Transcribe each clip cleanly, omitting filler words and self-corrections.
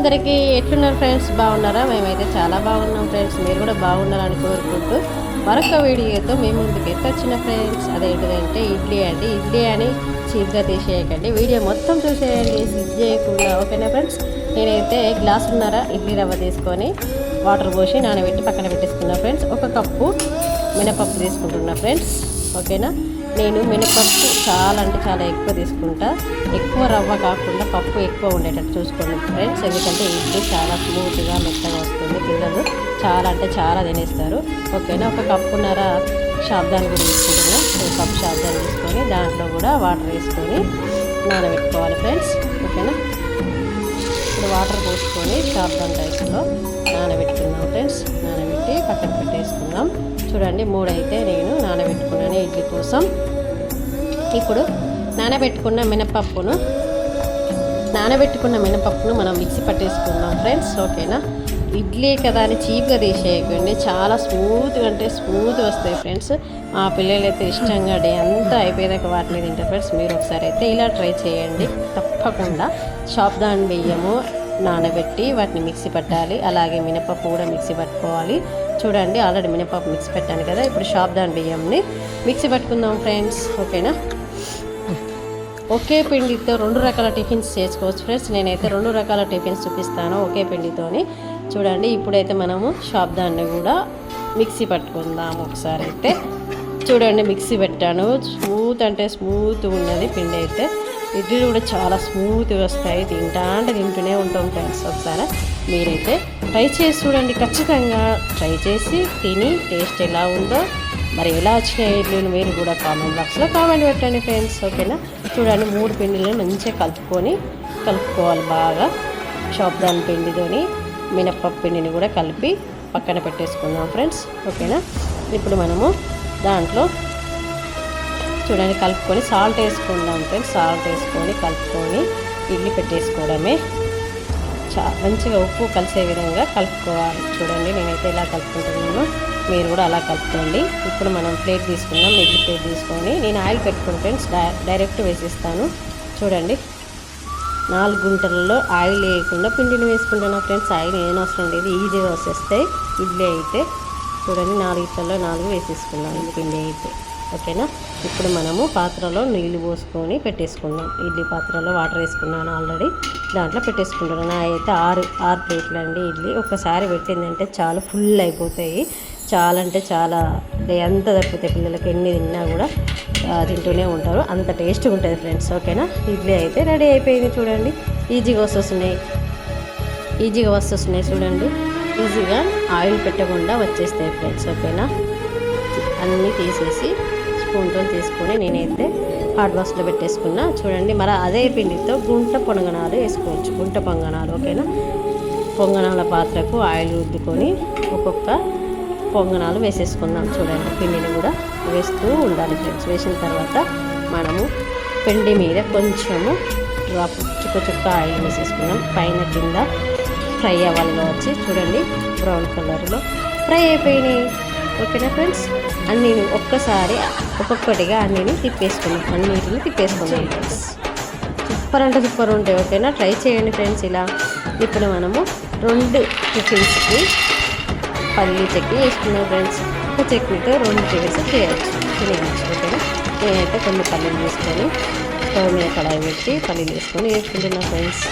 అందరికీ ఎట్లున్నారు ఫ్రెండ్స్? బాగున్నారా? మేమైతే చాలా బాగున్నాం ఫ్రెండ్స్. మీరు కూడా బాగున్నారని కోరుకుంటూ మరొక వీడియోతో మేము ముందుకు వచ్చిన ఫ్రెండ్స్. అదేంటిదంటే ఇడ్లీ అండి. ఇడ్లీ అని చీప్గా తీసేయకండి, వీడియో మొత్తం చూసేయండి, స్కిప్ చేయకుండా. ఓకేనా ఫ్రెండ్స్? నేనైతే గ్లాసున్నర ఇడ్లీ రవ్వ తీసుకొని వాటర్ పోసి నానబెట్టి పక్కన పెట్టేసుకున్నా ఫ్రెండ్స్. ఒక కప్పు మినపప్పు తీసుకుంటున్నా ఫ్రెండ్స్. ఓకేనా? నేను మినపప్పు చాలా అంటే చాలా ఎక్కువ తీసుకుంటా. ఎక్కువ రవ్వ కాకుండా పప్పు ఎక్కువ ఉండేటట్టు చూసుకోండి ఫ్రెండ్స్. ఎందుకంటే ఇడ్లీ చాలా స్మూత్గా మెత్తగా వస్తుంది, పిల్లలు చాలా అంటే చాలా తినేస్తారు. ఓకేనా? ఒక కప్పున్నర షాబ్దాన్ కూడా తీసుకుంటున్నా. ఒక కప్పు షాబ్దాన్ తీసుకొని దాంట్లో కూడా వాటర్ వేసుకొని నానబెట్టుకోవాలి ఫ్రెండ్స్. ఓకేనా? ఇప్పుడు వాటర్ పోసుకొని షాబ్దాన్ రైస్లో నానబెట్టుకున్నాం ఫ్రెండ్స్. నానబెట్టి పక్కన పెట్టేసుకుందాం. చూడండి, 3 అయితే నేను నానబెట్టుకున్నాను ఇడ్లీ కోసం. ఇప్పుడు నానబెట్టుకున్న మినపప్పును మనం మిక్సీ పట్టేసుకుందాం ఫ్రెండ్స్. ఓకేనా? ఇడ్లీ కదా అని చీప్గా తీసేయకండి, చాలా స్మూత్గా అంటే స్మూత్ వస్తాయి ఫ్రెండ్స్. మా పిల్లలు అయితే ఇష్టంగా డే అంతా అయిపోయేదాకా వాటిని తింటారు ఫ్రెండ్స్. మీరు ఒకసారి అయితే ఇలా ట్రై చేయండి తప్పకుండా. షాబ్దాన్ బియ్యము నానబెట్టి వాటిని మిక్సీ పట్టాలి, అలాగే మినపప్పు కూడా మిక్సీ పట్టుకోవాలి. చూడండి, ఆల్రెడీ మినపప్పు మిక్సీ పెట్టాను కదా. ఇప్పుడు షాబ్దాన్ బియ్యంని మిక్సీ పట్టుకుందాం ఫ్రెండ్స్. ఓకేనా? ఒకే పిండితో 2 రకాల టిఫిన్స్ చేసుకోవచ్చు ఫ్రెండ్స్. నేనైతే 2 రకాల టిఫిన్స్ చూపిస్తాను ఒకే పిండితోని. చూడండి, ఇప్పుడైతే మనము షాబ్దాన్ని కూడా మిక్సీ పట్టుకుందాం ఒకసారి అయితే. చూడండి, మిక్సీ పెట్టాను. స్మూత్ అంటే స్మూత్ ఉన్నది పిండి అయితే. ఇడ్లీలు కూడా చాలా స్మూత్గా వస్తాయి, తింటూనే ఉంటాం ఫ్రెండ్స్. ఒకసారి మీరైతే ట్రై చేసి చూడండి, ఖచ్చితంగా ట్రై చేసి తిని టేస్ట్ ఎలా ఉందో, మరి ఎలా వచ్చిన ఇడ్లీలు మీరు కూడా కామెంట్ బాక్స్లో కామెంట్ పెట్టండి ఫ్రెండ్స్. ఓకేనా? చూడండి, 3 పిండిలను మంచిగా కలుపుకోవాలి బాగా. షాబ్దాన్ పిండితోని మినపప్పు పిండిని కూడా కలిపి పక్కన పెట్టేసుకుందాం ఫ్రెండ్స్. ఓకేనా? ఇప్పుడు మనము దాంట్లో చూడండి కలుపుకొని సాల్ట్ వేసుకుందాం ఫ్రెండ్స్. సాల్ట్ వేసుకొని కలుపుకొని ఇడ్లీ పెట్టేసుకోవడమే. మంచిగా ఉప్పు కలిసే విధంగా కలుపుకోవాలి. చూడండి, నేనైతే ఇలా కలుపుకుంటున్నాను, మీరు కూడా అలా కలుపుకోండి. ఇప్పుడు మనం ప్లేట్ తీసుకుందాం. ఇడ్లీ ప్లేట్ తీసుకొని నేను ఆయిల్ పెట్టుకుని ఫ్రెండ్స్ డైరెక్ట్ వేసిస్తాను. చూడండి, 4 గుంటలలో ఆయిల్ వేయకుండా పిండిని వేసుకుంటున్నాను ఫ్రెండ్స్. ఆయిల్ ఏం అవసరం లేదు, ఈజీగా వచ్చేస్తాయి ఇడ్లీ అయితే. చూడండి, 4 ఇట్లలో 4 వేసేసుకున్నాం పిండి అయితే. ఓకేనా? ఇప్పుడు మనము పాత్రలో నీళ్లు పోసుకొని పెట్టేసుకుందాం. ఇడ్లీ పాత్రలో వాటర్ వేసుకున్నాను ఆల్రెడీ, దాంట్లో పెట్టేసుకుంటున్నాను. నా అయితే 6 ప్లేట్లు అండి ఇడ్లీ. ఒకసారి పెట్టిందంటే చాలా ఫుల్ అయిపోతాయి, చాలా అంటే చాలా ఎంత తప్పితే పిల్లలకి ఎన్ని తిన్నా కూడా తింటూనే ఉంటారు, అంత టేస్ట్గా ఉంటుంది ఫ్రెండ్స్. ఓకేనా? ఇడ్లీ అయితే రెడీ అయిపోయింది. చూడండి, ఈజీగా వస్తున్నాయి చూడండి, ఈజీగా ఆయిల్ పెట్టకుండా వచ్చేస్తాయి ఫ్రెండ్స్. ఓకేనా? అన్నీ తీసేసి స్పూన్తో తీసుకొని నేనైతే హాట్ బాక్స్లో పెట్టేసుకున్నా. చూడండి, మరి అదే పిండితో గుంట పొంగనాలు వేసుకోవచ్చు, గుంట పొంగనాలు. ఓకేనా? పొంగనాల పాత్రకు ఆయిల్ రుద్దుకొని ఒక్కొక్క పొంగనాలు వేసేసుకుందాం. చూడండి, పిండిని కూడా వేస్తూ ఉండాలి ఫ్రెండ్స్. వేసిన తర్వాత మనము పిండి మీద కొంచెము చుక్క ఆయిల్ వేసేసుకున్నాం. పైన కింద ఫ్రై అవ్వాలి వచ్చి. చూడండి, బ్రౌన్ కలర్లో ఫ్రై అయిపోయినాయి. ఓకేనా ఫ్రెండ్స్? అన్నీని ఒక్కసారి ఒక్కొక్కటిగా అన్నిటిని తిప్పేసుకున్నాం ఫ్రెండ్స్. సూపర్ అంటే సూపర్ ఉంటాయి. ఓకేనా? ట్రై చేయండి ఫ్రెండ్స్ ఇలా. ఇప్పుడు మనము 2 టిఫిన్స్కి పల్లీ చట్నీ వేసుకున్నాం ఫ్రెండ్స్. ఒక చట్నీతో 2 టిఫిన్స్ తినేయచ్చు. ఓకేనా? నేనైతే కొన్ని పల్లీలు వేసుకొని స్టవ్ మీద కడాయి పెట్టి పల్లీలు వేసుకొని వేసుకుంటున్నాను ఫ్రెండ్స్.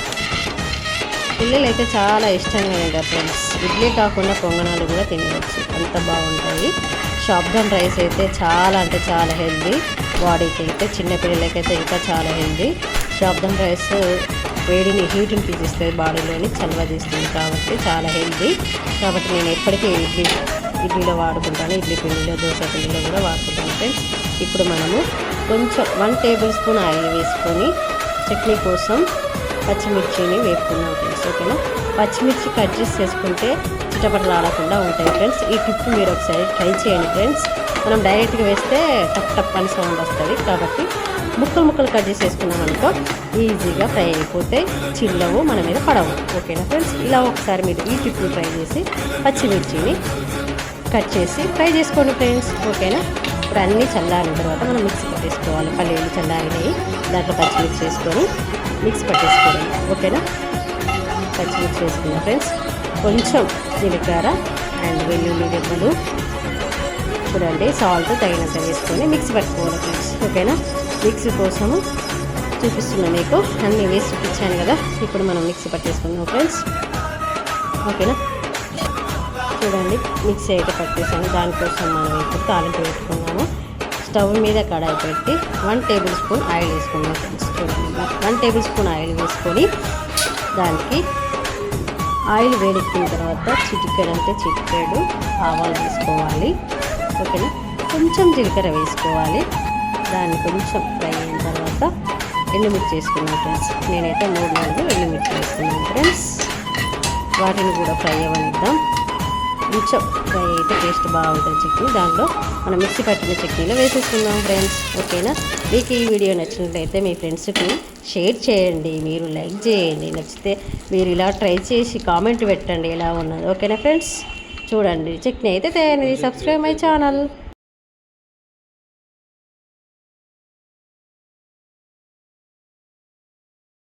పిల్లలు అయితే చాలా ఇష్టంగా తింటారు ఫ్రెండ్స్. ఇడ్లీ కాకుండా పొంగనాలు కూడా తినవచ్చు, అంత బాగుంటాయి. షాబ్దాన్ రైస్ అయితే చాలా అంటే చాలా హెల్దీ బాడీకి అయితే, చిన్నపిల్లలకైతే ఇంకా చాలా హెల్దీ. షాబ్దాన్ రైస్ హీట్ని తీసేస్తుంది, బాడీలోని చల్వ తీస్తుంది, కాబట్టి చాలా హెల్దీ. కాబట్టి నేను ఎప్పటికీ ఇడ్లీలో వాడుకుంటాను, ఇడ్లీ పిండిలో దోశ పిండిలో కూడా వాడుకుంటాను ఫ్రెండ్స్. ఇప్పుడు మనము కొంచెం 1 టేబుల్ స్పూన్ ఆయిల్ వేసుకొని చట్నీ కోసం పచ్చిమిర్చిని వేపుకున్నాం ఫ్రెండ్స్. ఓకేనా? పచ్చిమిర్చి కట్ చేసి చేసుకుంటే చిటపటలు ఆడకుండా ఉంటాయి ఫ్రెండ్స్. ఈ టిప్ మీరు ఒకసారి ట్రై చేయండి ఫ్రెండ్స్. మనం డైరెక్ట్గా వేస్తే టప్ అని సౌండ్ వస్తుంది, కాబట్టి ముక్కలు కట్ చేసి వేసుకున్నాం అనుకో ఈజీగా ఫ్రై అయిపోతాయి, చిల్లవు, మన మీద పడవు. ఓకేనా ఫ్రెండ్స్? ఇలా ఒకసారి మీరు ఈ టిప్ని ట్రై చేసి పచ్చిమిర్చిని కట్ చేసి ఫ్రై చేసుకోండి ఫ్రెండ్స్. ఓకేనా? ఇప్పుడు అన్నీ చల్లారిన తర్వాత మనం మిక్సీ పట్టేసుకోవాలి. పల్లీలు చల్లారినాయి, దాంట్లో పచ్చిమిర్చి వేసుకొని మిక్స్ పట్టేసుకోండి. ఓకేనా? పచ్చిమిర్చి వేసుకున్నాం ఫ్రెండ్స్. కొంచెం జీలకర్ర అండ్ వెల్లుల్లి రెబ్బలు చూడండి, సాల్ట్ తగినంత వేసుకొని మిక్సీ పట్టుకోవాలి ఫ్రెండ్స్. ఓకేనా, మిక్సీ కోసము చూపిస్తున్నాను మీకు, అన్నీ వేసి చూపించాను కదా. ఇప్పుడు మనం మిక్సీ పట్టేసుకుందాం ఫ్రెండ్స్. ఓకేనా, చూడండి మిక్సీ అయితే పట్టేసాను. దానికోసం మనం ఇప్పుడు తాలింపు పెట్టుకున్నాము. స్టవ్ మీద కడాయి పెట్టి 1 టేబుల్ స్పూన్ ఆయిల్ వేసుకున్నాం ఫ్రెండ్స్. చూడండి 1 టేబుల్ స్పూన్ ఆయిల్ వేసుకొని దానికి ఆయిల్ వేడెక్కిన తర్వాత చిటికెడు ఆవాలు వేసుకోవాలి. ఓకేనా, కొంచెం జీలకర్ర వేసుకోవాలి. దాన్ని కొంచెం ఫ్రై అయిన తర్వాత ఎండుమిర్చి వేసుకున్నాం ఫ్రెండ్స్. నేనైతే 3-4 ఎండుమిర్చి వేసుకున్నాను ఫ్రెండ్స్. వాటిని కూడా ఫ్రై అవ్వనిద్దాం. కొంచెం ఫ్రై అయితే టేస్ట్ బాగుంటుంది చట్నీ. దాంట్లో మనం మిక్సీ పట్టిన చట్నీలో వేసేసుకుందాం ఫ్రెండ్స్. ఓకేనా, మీకు ఈ వీడియో నచ్చినట్లయితే మీ ఫ్రెండ్స్కి షేర్ చేయండి, మీరు లైక్ చేయండి. నచ్చితే మీరు ఇలా ట్రై చేసి కామెంట్ పెట్టండి ఎలా ఉన్నది. ఓకేనా ఫ్రెండ్స్, చూడండి చట్నీ అయితే తయారైంది. Subscribe my channel.